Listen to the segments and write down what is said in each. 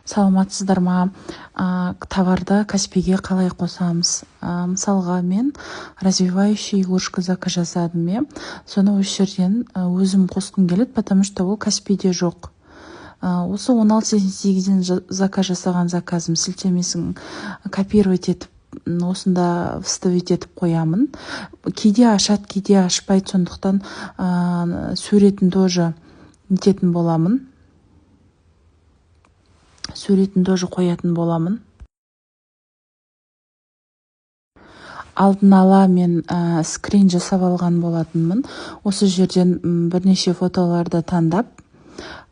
Саламатсыздар ма? Товарды Каспиге қалай қосамыз? Мысалға мен развивающий игрушка заказ жасадым. Соны осы жерден өзім қосқым келеді, потому что ол Каспиде жоқ. Осы 16.88-ден заказ жасаған заказым сілтемесін копировать етіп, осында вставить етіп қоямын. Кейде ашады, кейде ашпайды, сондықтан суретін тоже нететін боламын. Суретін тоже қоятын боламын. Алдын ала мен скрин жасап алған болатынмын. Осы жерден бірнеше фотоларды таңдап,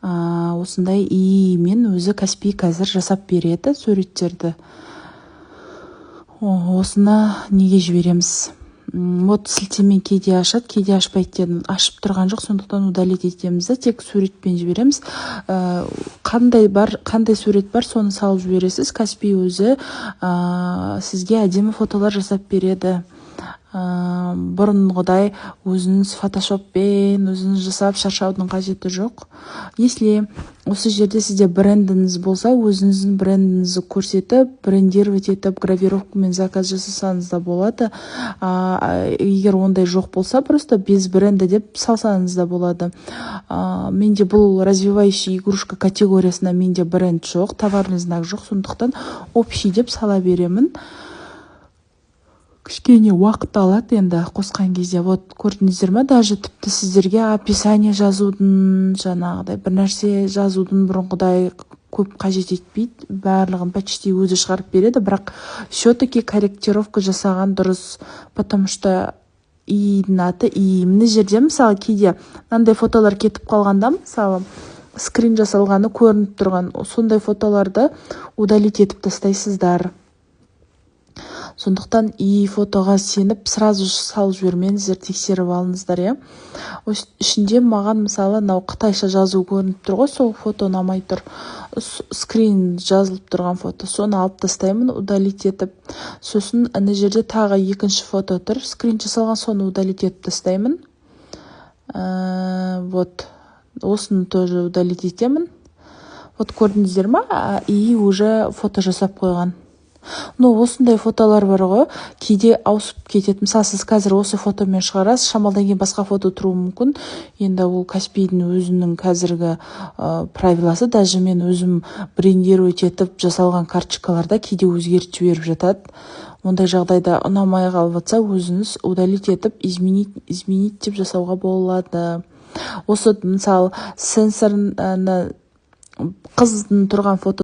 осындай мен өзі Каспи қазір жасап береді суреттерді. Осыны неге жібереміз? Вот сілтеме кейде ашады, кейде ашпайды дедім. Ашып тұрған жоқ, сондықтан удалить етеміз, тек суретпен жібереміз. Қандай сурет бар, соны салып жібересіз. Каспи өзі сізге әдемі фотолар жасап береді. Бұрынғыдай өзіңіз фотошоппен өзіңіз жасап шаршаудың қажеті жоқ. Если осы жерде сізде брендіңіз болса, өзіңіздің брендіңізді көрсетіп, брендировать етіп, гравировкамен заказ жасасаңыз да болады. Егер ондай жоқ болса, просто без бренда деп салсаңыз да болады. Менде бұл развивающий игрушка категориясына менде бренд жоқ, товарный знак жоқ, сондықтан общий деп сала беремін. Кішкене уақыт алады енді қосқан кезде. Вот көрдіңіздер ме, даже тіпті сіздерге описание жазудың, жаңағыдай бір нәрсе жазудың бұрынғыдай көп қажет етпейді. Барлығын почти өзі шығарып береді, бірақ все-таки корректировка жасаған дұрыс, потому что идің аты мына жерде мысалы кейде мынандай фотолар кетіп қалғанда, мысалы скрин жасалғаны көрініп тұрған, сондай фотоларды удалить етіп тастайсыздар. Сондықтан фотоға сеніп сразу салып жібермеңіздер, тексеріп алыңыздар. Ішінде маған мысалы қытайша жазу көрініп тұр ғой, сол фото ұнамай тұр. Скрин жазылып тұрған фото, соны алып тастаймын, удалить етіп. Сосын ана жерде тағы екінші фото тұр, скрин жасалған, соны удалить етіп тастаймын. Вот, осыны тоже удалить етемін. Вот көрдіңіздер ма, уже фото жасап қойған. Осындай фотолар бар ғой, кейде ауысып кетеді. Мысалы, сіз қазір осы фотомен шығарасыз, шамалдан кейін басқа фото тұруы мүмкін. Енді ол Каспидің өзінің қазіргі правиласы, даже мен өзім брендировать етіп жасалған карточкаларда кейде өзгертіп жіберіп жатады. Ондай жағдайда ұнамай қалып жатса, өзіңіз удалить етіп, изменить деп жасауға болады. Осы мысалы сенсорны қыздың тұрған фото